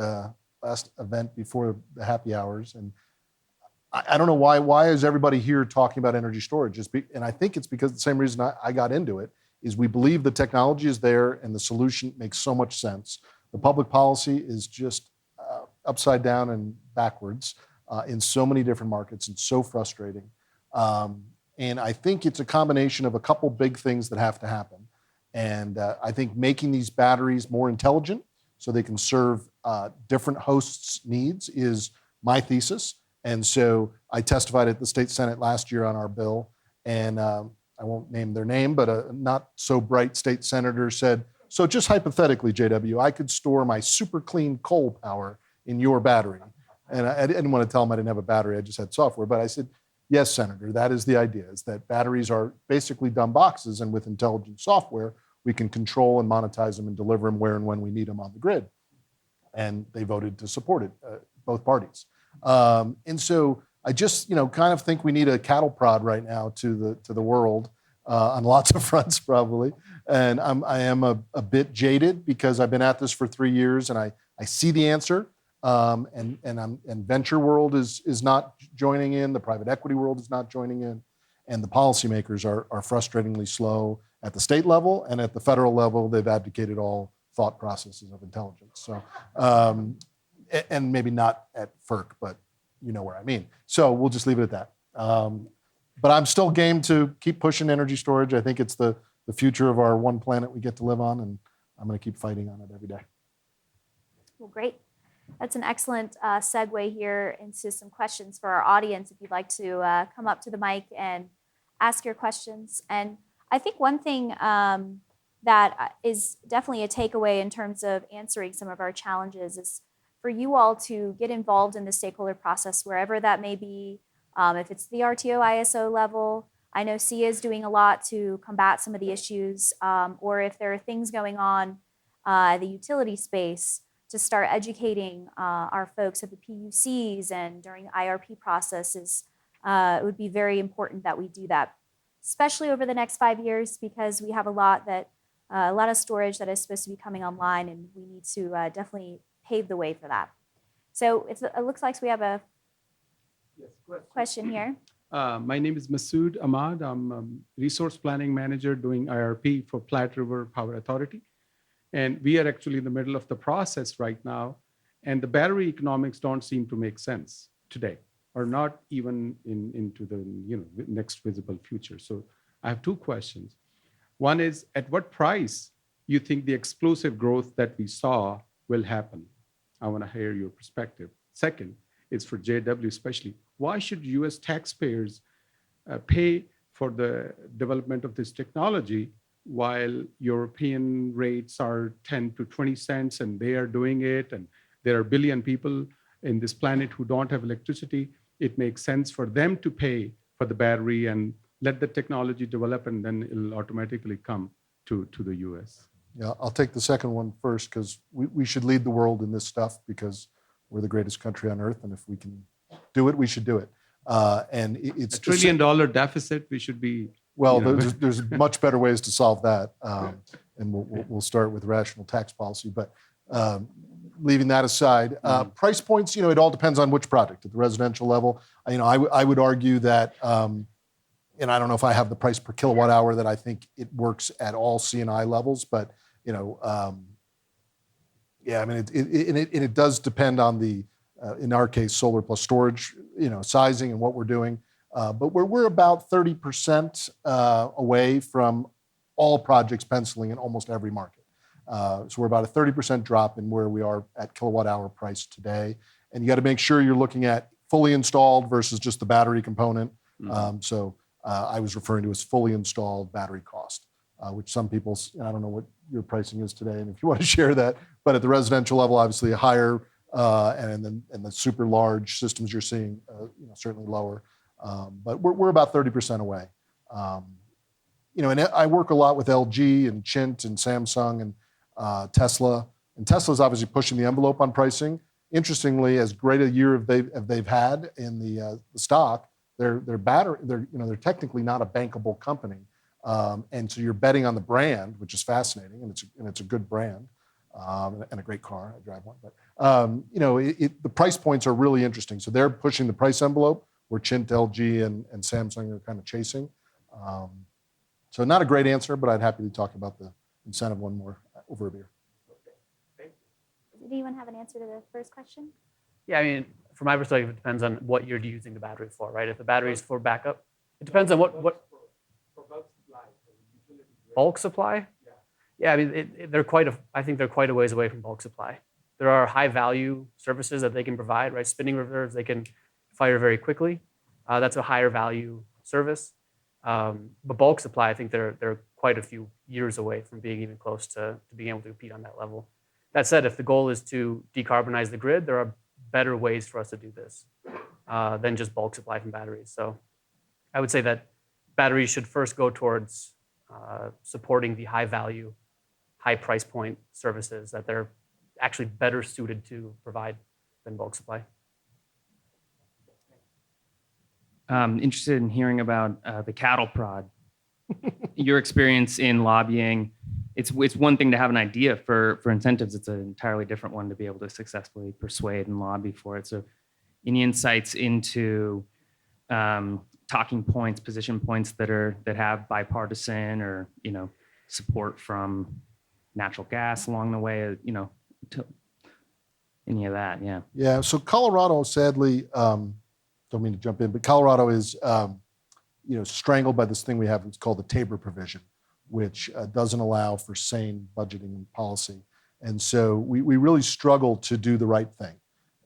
event before the happy hours. And I don't know why is everybody here talking about energy storage? And I think it's because the same reason I got into it is we believe the technology is there and the solution makes so much sense. The public policy is just upside down and backwards in so many different markets and so frustrating. And I think it's a combination of a couple big things that have to happen. And I think making these batteries more intelligent so they can serve different hosts' needs is my thesis. And so I testified at the state Senate last year on our bill, and I won't name their name, but a not so bright state senator said, so just hypothetically, JW, I could store my super clean coal power in your battery. And I didn't want to tell him I didn't have a battery, I just had software, but I said, yes, Senator, that is the idea, is that batteries are basically dumb boxes, and with intelligent software, we can control and monetize them and deliver them where and when we need them on the grid. And they voted to support it, both parties. And so I just, kind of think we need a cattle prod right now to the world on lots of fronts, probably. And I am a bit jaded because I've been at this for 3 years, and I see the answer. And venture world is not joining in. The private equity world is not joining in, and the policymakers are frustratingly slow at the state level, and at the federal level, they've abdicated all thought processes of intelligence. So, and maybe not at FERC, but you know where I mean. So we'll just leave it at that. But I'm still game to keep pushing energy storage. I think it's the future of our one planet we get to live on, and I'm going to keep fighting on it every day. Well, great. That's an excellent segue here into some questions for our audience. If you'd like to come up to the mic and ask your questions. And I think one thing that is definitely a takeaway in terms of answering some of our challenges is for you all to get involved in the stakeholder process, wherever that may be. If it's the RTO ISO level, I know SEIA is doing a lot to combat some of the issues, or if there are things going on the utility space, to start educating our folks at the PUCs and during IRP processes. It would be very important that we do that, especially over the next 5 years, because we have a lot of storage that is supposed to be coming online, and we need to definitely pave the way for that. So it looks like we have a question here. My name is Masood Ahmad. I'm Resource Planning Manager doing IRP for Platte River Power Authority. And we are actually in the middle of the process right now. And the battery economics don't seem to make sense today, or not even into the next visible future. So I have two questions. One is, at what price you think the explosive growth that we saw will happen? I want to hear your perspective. Second is for JW especially. Why should US taxpayers pay for the development of this technology while European rates are 10 to 20 cents and they are doing it, and there are a billion people in this planet who don't have electricity? It makes sense for them to pay for the battery and let the technology develop, and then it'll automatically come to the US. Yeah, I'll take the second one first, because we should lead the world in this stuff, because we're the greatest country on earth, and if we can do it, we should do it. And it's $1 trillion deficit. We should be. Well, there's much better ways to solve that, and we'll start with rational tax policy. But leaving that aside, price points, it all depends on which project. At the residential level, I would argue that, and I don't know if I have the price per kilowatt hour that I think it works at all C&I levels, but yeah, I mean, it does depend on the, in our case, solar plus storage, sizing and what we're doing. But we're about 30% away from all projects penciling in almost every market. So we're about a 30% drop in where we are at kilowatt hour price today. And you got to make sure you're looking at fully installed versus just the battery component. So I was referring to as fully installed battery cost, which some people, I don't know what your pricing is today, and if you want to share that, but at the residential level, obviously higher, and then the super large systems you're seeing, certainly lower. But we're about 30% away. And I work a lot with LG and Chint and Samsung and Tesla. And Tesla's obviously pushing the envelope on pricing. Interestingly, as great a year they've had in the stock, they're technically not a bankable company. And so you're betting on the brand, which is fascinating, and it's a good brand, and a great car. I drive one, but the price points are really interesting. So they're pushing the price envelope, where Chint, LG, and Samsung are kind of chasing. So not a great answer, but I'd happy to talk about the incentive one more over a beer. Did anyone have an answer to the first question? Yeah, I mean, from my perspective, it depends on what you're using the battery for, right? If the battery is for backup, it depends on what bulk supply. Yeah, I mean, I think they're quite a ways away from bulk supply. There are high value services that they can provide, right? Spinning reserves, they can fire very quickly. That's a higher value service. But bulk supply, I think they're quite a few years away from being even close to being able to compete on that level. That said, if the goal is to decarbonize the grid, there are better ways for us to do this than just bulk supply from batteries. So I would say that batteries should first go towards supporting the high value, high price point services that they're actually better suited to provide than bulk supply. Interested in hearing about the cattle prod. Your experience in lobbying. It's one thing to have an idea for incentives. It's an entirely different one to be able to successfully persuade and lobby for it. So any insights into talking points, position points that have bipartisan or support from natural gas along the way, to any of that. Yeah. Yeah. So Colorado, sadly, don't mean to jump in, but Colorado is, strangled by this thing we have. It's called the Tabor provision, which doesn't allow for sane budgeting policy. And so we really struggle to do the right thing.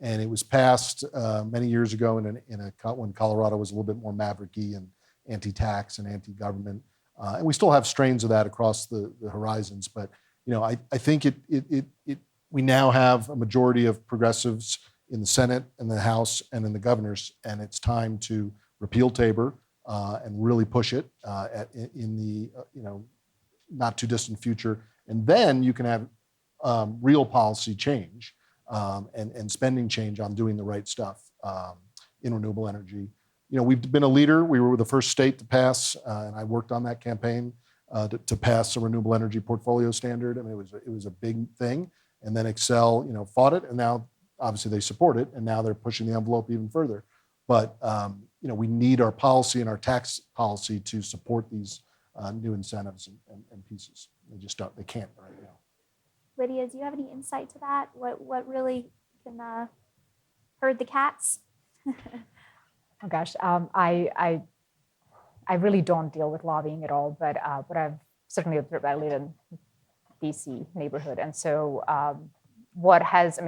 And it was passed many years ago when Colorado was a little bit more mavericky and anti-tax and anti-government. And we still have strains of that across the horizons. But I think we now have a majority of progressives in the Senate and the House and in the governors, and it's time to repeal Tabor and really push it in the not too distant future. And then you can have real policy change and spending change on doing the right stuff in renewable energy. We've been a leader. We were the first state to pass, and I worked on that campaign to pass a renewable energy portfolio standard. I mean, it was a big thing. And then Excel, fought it, and now obviously they support it, and now they're pushing the envelope even further. But we need our policy and our tax policy to support these new incentives and pieces. They can't right now. Lidija, do you have any insight to that? What really can herd the cats? Oh gosh, I really don't deal with lobbying at all, but I've certainly observed. I live in DC neighborhood, and so what has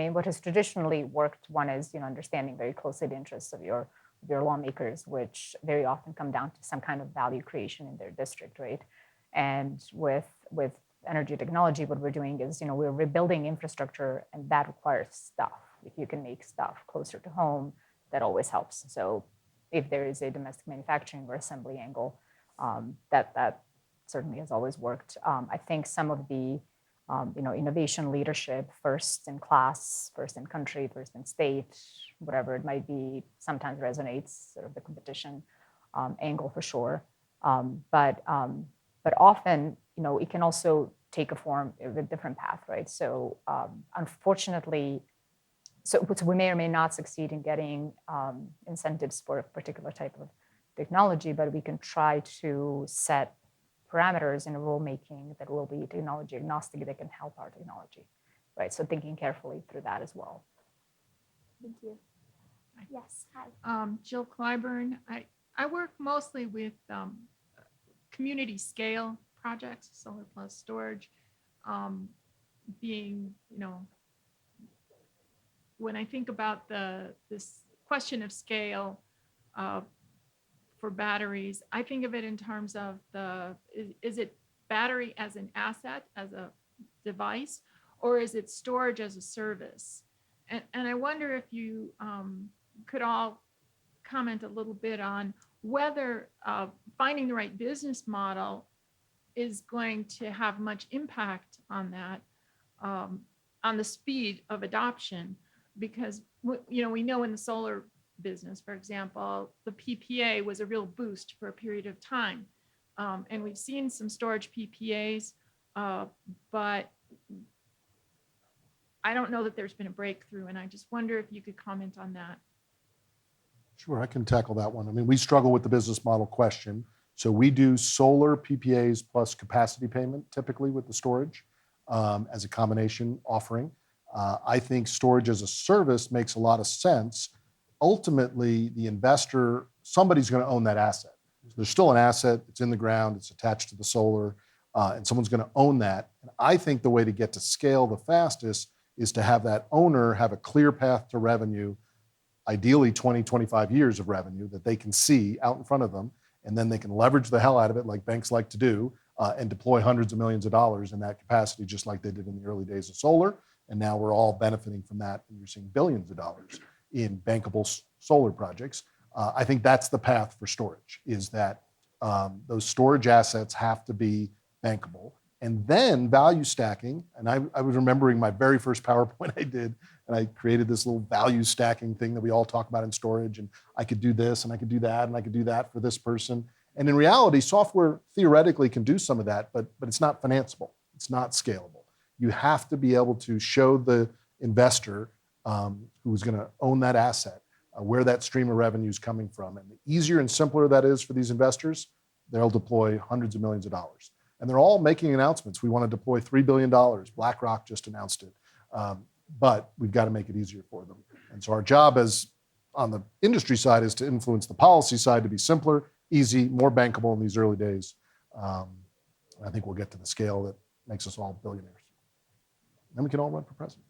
traditionally worked, one is understanding very closely the interests of your lawmakers, which very often come down to some kind of value creation in their district, right? And with energy technology, what we're doing is we're rebuilding infrastructure, and that requires stuff. If you can make stuff closer to home, that always helps. So if there is a domestic manufacturing or assembly angle, that certainly has always worked. I think some of the innovation leadership, first in class, first in country, first in state, whatever it might be, sometimes resonates, sort of the competition angle for sure. But often, it can also take a form of a different path, right? So unfortunately, so we may or may not succeed in getting incentives for a particular type of technology, but we can try to set parameters in rulemaking that will be technology agnostic, that can help our technology, right? So thinking carefully through that as well. Thank you. Yes, hi. Jill Clyburn. I work mostly with community scale projects, solar plus storage, being, when I think about this question of scale for batteries, I think of it in terms of is it battery as an asset, as a device, or is it storage as a service? And I wonder if you could all comment a little bit on whether finding the right business model is going to have much impact on that, on the speed of adoption, because we know in the solar business, for example, the PPA was a real boost for a period of time, and we've seen some storage PPAs, but I don't know that there's been a breakthrough, and I just wonder if you could comment on that. Sure, I can tackle that one. I mean, we struggle with the business model question. So we do solar PPAs plus capacity payment, typically with the storage as a combination offering. I think storage as a service makes a lot of sense. Ultimately, the investor, somebody's going to own that asset. There's still an asset, it's in the ground, it's attached to the solar, and someone's going to own that. And I think the way to get to scale the fastest is to have that owner have a clear path to revenue, ideally 20, 25 years of revenue that they can see out in front of them, and then they can leverage the hell out of it like banks like to do and deploy hundreds of millions of dollars in that capacity, just like they did in the early days of solar. And now we're all benefiting from that, and you're seeing billions of dollars in bankable solar projects. I think that's the path for storage, is that those storage assets have to be bankable. And then value stacking, and I was remembering my very first PowerPoint I did, and I created this little value stacking thing that we all talk about in storage, and I could do this, and I could do that, and I could do that for this person. And in reality, software theoretically can do some of that, but it's not financeable. It's not scalable. You have to be able to show the investor who's going to own that asset where that stream of revenue is coming from. And the easier and simpler that is for these investors, they'll deploy hundreds of millions of dollars. And they're all making announcements. We want to deploy $3 billion. BlackRock just announced it. But we've got to make it easier for them. And so our job as on the industry side is to influence the policy side to be simpler, easy, more bankable in these early days. I think we'll get to the scale that makes us all billionaires. Then we can all run for president.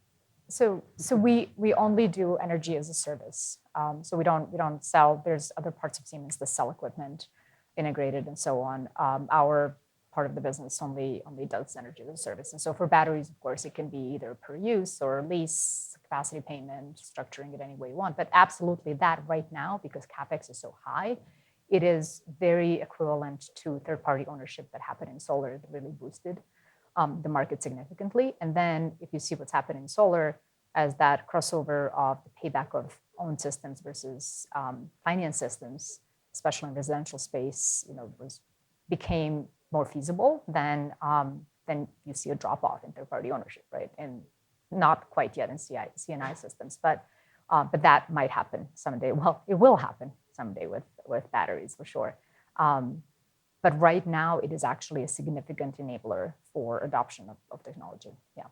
So we only do energy as a service. So we don't sell. There's other parts of Siemens that sell equipment, integrated and so on. Our part of the business only does energy as a service. And so for batteries, of course, it can be either per use or lease, capacity payment, structuring it any way you want. But absolutely that right now, because CapEx is so high, it is very equivalent to third-party ownership that happened in solar that really boosted the market significantly. And then if you see what's happened in solar as that crossover of the payback of owned systems versus finance systems, especially in residential space, became more feasible, then you see a drop off in third-party ownership, right? And not quite yet in C&I systems, but that might happen someday. Well, it will happen someday with batteries for sure. But right now, it is actually a significant enabler for adoption of technology. Yeah.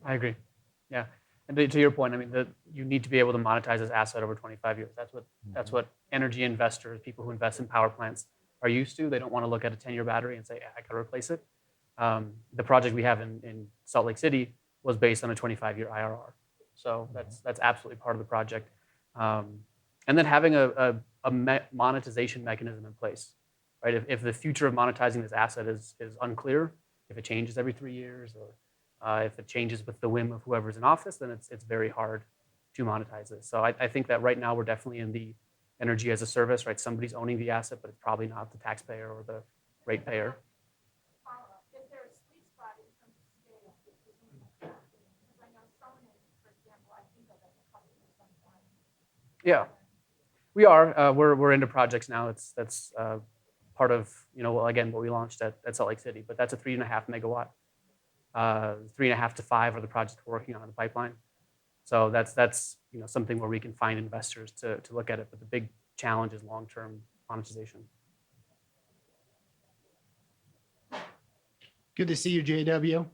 I agree. Yeah. And to your point, I mean, you need to be able to monetize this asset over 25 years. That's what energy investors, people who invest in power plants, are used to. They don't want to look at a 10-year battery and say, I got to replace it. The project we have in Salt Lake City was based on a 25-year IRR. So that's absolutely part of the project. And then having a monetization mechanism in place, right? If the future of monetizing this asset is unclear, if it changes every 3 years, or if it changes with the whim of whoever's in office, then it's very hard to monetize this. So I think that right now we're definitely in the energy as a service, right? Somebody's owning the asset, but it's probably not the taxpayer or the ratepayer. Is there a sweet spot in terms of scale? Because I know Sonnen, for example, I think of as a customer sometimes. Yeah, we are. We're into projects now. That's part of again what we launched at Salt Lake City. But that's a 3.5 megawatt. 3.5 to 5 are the projects we're working on in the pipeline. So that's something where we can find investors to look at it. But the big challenge is long-term monetization. Good to see you, JW.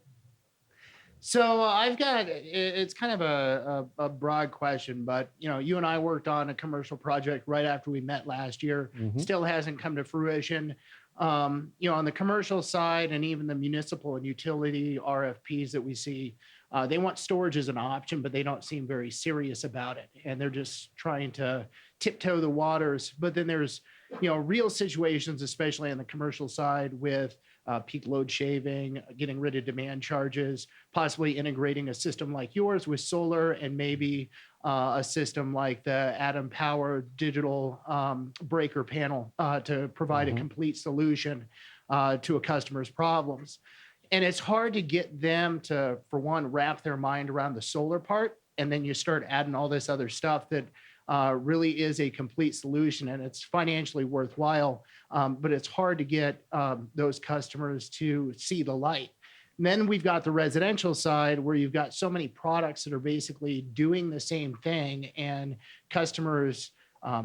So I've got, it's kind of a broad question, but you and I worked on a commercial project right after we met last year. Mhm. Still hasn't come to fruition. On the commercial side and even the municipal and utility RFPs that we see, they want storage as an option, but they don't seem very serious about it. And they're just trying to tiptoe the waters. But then there's, real situations, especially on the commercial side with peak load shaving, getting rid of demand charges, possibly integrating a system like yours with solar and maybe a system like the Atom Power digital breaker panel to provide a complete solution to a customer's problems. And it's hard to get them to, for one, wrap their mind around the solar part. And then you start adding all this other stuff that really is a complete solution and it's financially worthwhile. But it's hard to get those customers to see the light. And then we've got the residential side where you've got so many products that are basically doing the same thing and customers,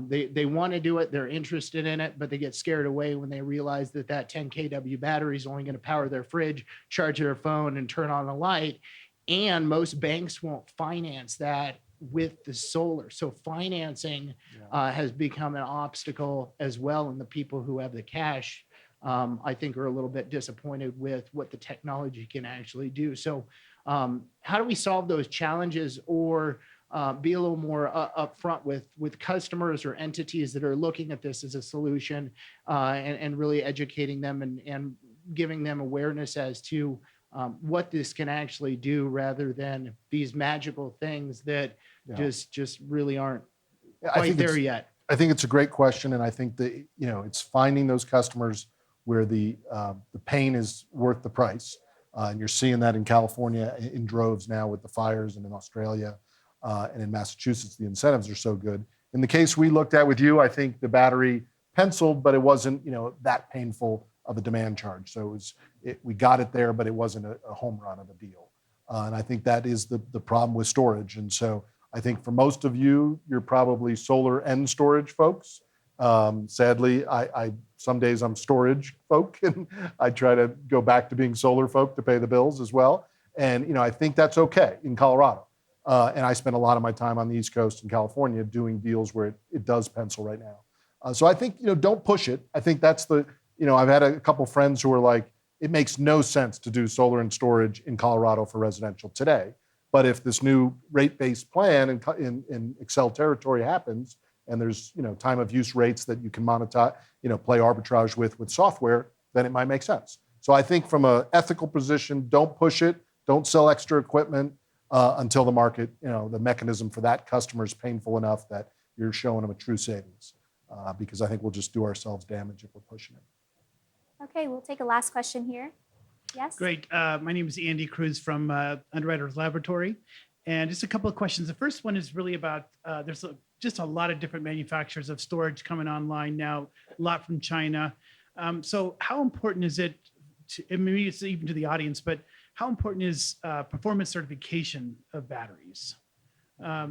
they want to do it, they're interested in it, but they get scared away when they realize that 10 kW battery is only going to power their fridge, charge their phone and turn on the light. And most banks won't finance that with the solar. So financing has become an obstacle as well. And the people who have the cash, I think are a little bit disappointed with what the technology can actually do. So how do we solve those challenges or be a little more upfront with customers or entities that are looking at this as a solution and really educating them and giving them awareness as to what this can actually do rather than these magical things that just really aren't quite there yet. I think it's a great question. And I think that, it's finding those customers where the pain is worth the price. And you're seeing that in California in droves now with the fires and in Australia and in Massachusetts, the incentives are so good. In the case we looked at with you, I think the battery penciled, but it wasn't, that painful of a demand charge. So we got it there, but it wasn't a home run of a deal. And I think that is the problem with storage. And so I think for most of you, you're probably solar and storage folks. Sadly, some days I'm storage folk, and I try to go back to being solar folk to pay the bills as well. And I think that's okay in Colorado. And I spend a lot of my time on the East Coast in California doing deals where it does pencil right now. So I think don't push it. I think that's I've had a couple friends who are like, it makes no sense to do solar and storage in Colorado for residential today. But if this new rate-based plan in Excel territory happens, and there's time of use rates that you can monetize, play arbitrage with software, then it might make sense. So I think from an ethical position, don't push it, don't sell extra equipment until the market, the mechanism for that customer is painful enough that you're showing them a true savings. Because I think we'll just do ourselves damage if we're pushing it. Okay, we'll take a last question here. Yes? Great. My name is Andy Cruz from Underwriters Laboratory. And just a couple of questions. The first one is really about, there's just a lot of different manufacturers of storage coming online now, a lot from China. So how important is it, and maybe it's even to the audience, but how important is performance certification of batteries?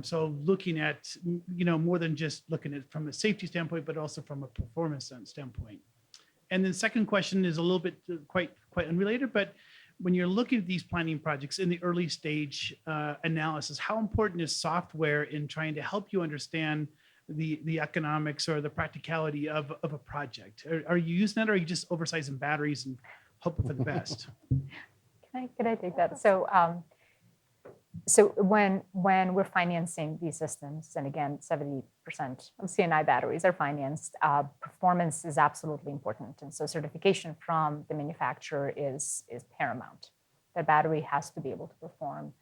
So looking at, more than just looking at from a safety standpoint, but also from a performance standpoint. And then second question is a little bit quite unrelated, but when you're looking at these planning projects in the early stage analysis, how important is software in trying to help you understand the economics or the practicality of a project? Are you using that, or are you just oversizing batteries and hoping for the best? Can I take that? So when we're financing these systems, and again, 70% of CNI batteries are financed, performance is absolutely important. And so certification from the manufacturer is paramount. The battery has to be able to perform.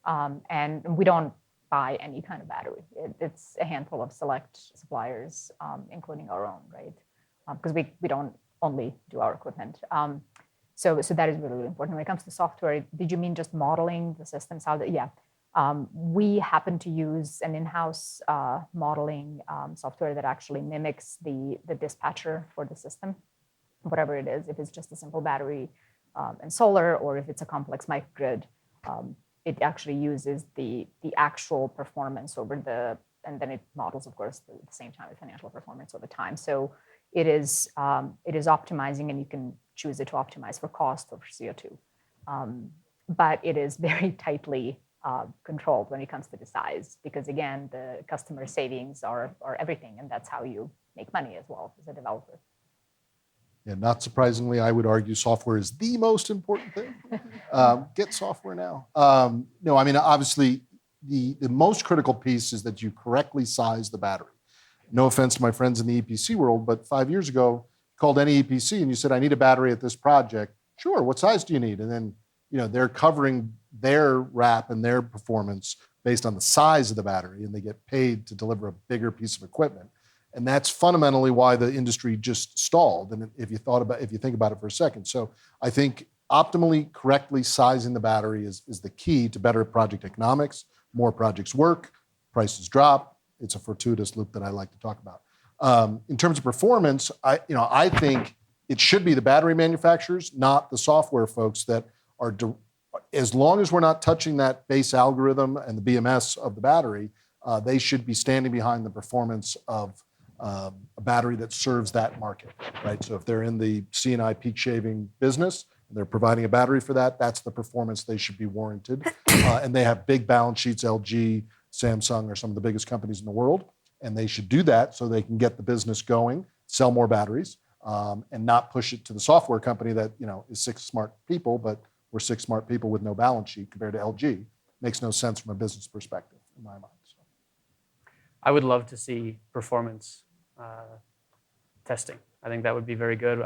And we don't buy any kind of battery. It's a handful of select suppliers, including our own, right? Because we don't only do our equipment. So that is really, really important. When it comes to software, did you mean just modeling the systems? Yeah. We happen to use an in-house modeling software that actually mimics the dispatcher for the system, whatever it is. If it's just a simple battery and solar, or if it's a complex microgrid, it actually uses the actual performance and then it models, of course, at the same time, the financial performance over time. So it is optimizing, and you can choose it to optimize for cost or for CO2. But it is very tightly controlled when it comes to the size, because again, the customer savings are everything, and that's how you make money as well as a developer. Yeah, not surprisingly, I would argue software is the most important thing. Get software now. No, I mean, obviously, the most critical piece is that you correctly size the battery. No offense to my friends in the EPC world, but 5 years ago, you called any EPC and you said, I need a battery at this project. Sure, what size do you need? And then they're covering their wrap and their performance based on the size of the battery, and they get paid to deliver a bigger piece of equipment. And that's fundamentally why the industry just stalled. And if you think about it for a second. So I think optimally, correctly sizing the battery is the key to better project economics. More projects work, prices drop. It's a fortuitous loop that I like to talk about. In terms of performance, I think it should be the battery manufacturers, not the software folks that are, as long as we're not touching that base algorithm and the BMS of the battery, they should be standing behind the performance of a battery that serves that market, right? So if they're in the C&I peak shaving business, and they're providing a battery for that, that's the performance they should be warranted. And they have big balance sheets, LG, Samsung are some of the biggest companies in the world, and they should do that so they can get the business going, sell more batteries, and not push it to the software company that is 6 smart people, but we're 6 smart people with no balance sheet compared to LG. Makes no sense from a business perspective, in my mind. So. I would love to see performance testing. I think that would be very good.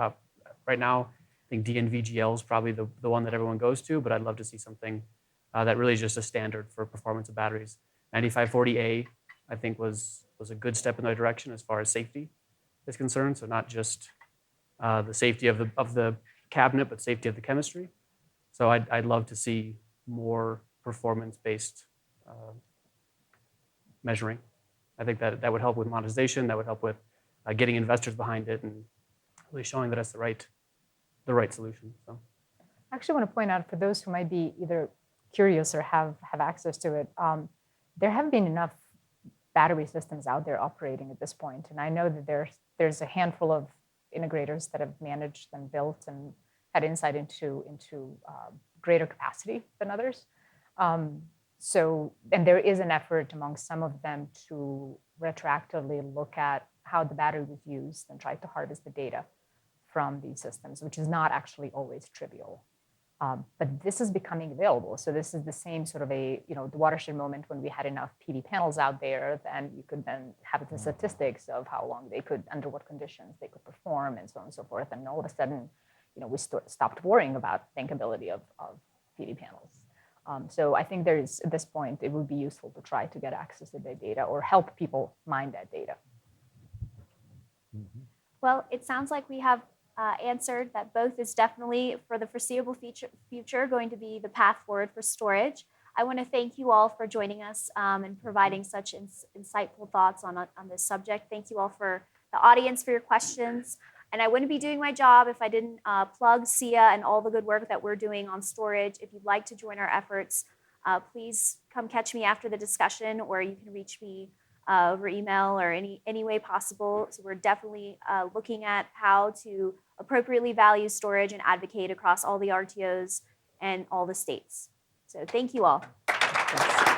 Right now, I think DNVGL is probably the one that everyone goes to, but I'd love to see something that really is just a standard for performance of batteries. 9540A, I think, was a good step in the right direction as far as safety is concerned. So not just the safety of the cabinet, but safety of the chemistry. So I'd love to see more performance-based measuring. I think that would help with monetization. That would help with getting investors behind it and really showing that it's the right solution. So, I actually want to point out for those who might be either curious or have access to it, there haven't been enough battery systems out there operating at this point. And I know that there's a handful of integrators that have managed and built and had insight into greater capacity than others. And there is an effort among some of them to retroactively look at how the battery was used and try to harvest the data from these systems, which is not actually always trivial. But this is becoming available. So this is the same sort of the watershed moment when we had enough PV panels out there, then you could then have the statistics of how long they could, under what conditions they could perform, and so on and so forth. And all of a sudden, we stopped worrying about bankability of PV panels. So I think at this point, it would be useful to try to get access to that data or help people mine that data. Well, it sounds like we have answered that both is definitely, for the foreseeable future, going to be the path forward for storage. I want to thank you all for joining us and providing such insightful thoughts on this subject. Thank you all for the audience for your questions. And I wouldn't be doing my job if I didn't plug SEIA and all the good work that we're doing on storage. If you'd like to join our efforts, please come catch me after the discussion, or you can reach me over email or any way possible. So we're definitely looking at how to appropriately value storage and advocate across all the RTOs and all the states. So thank you all. Thanks.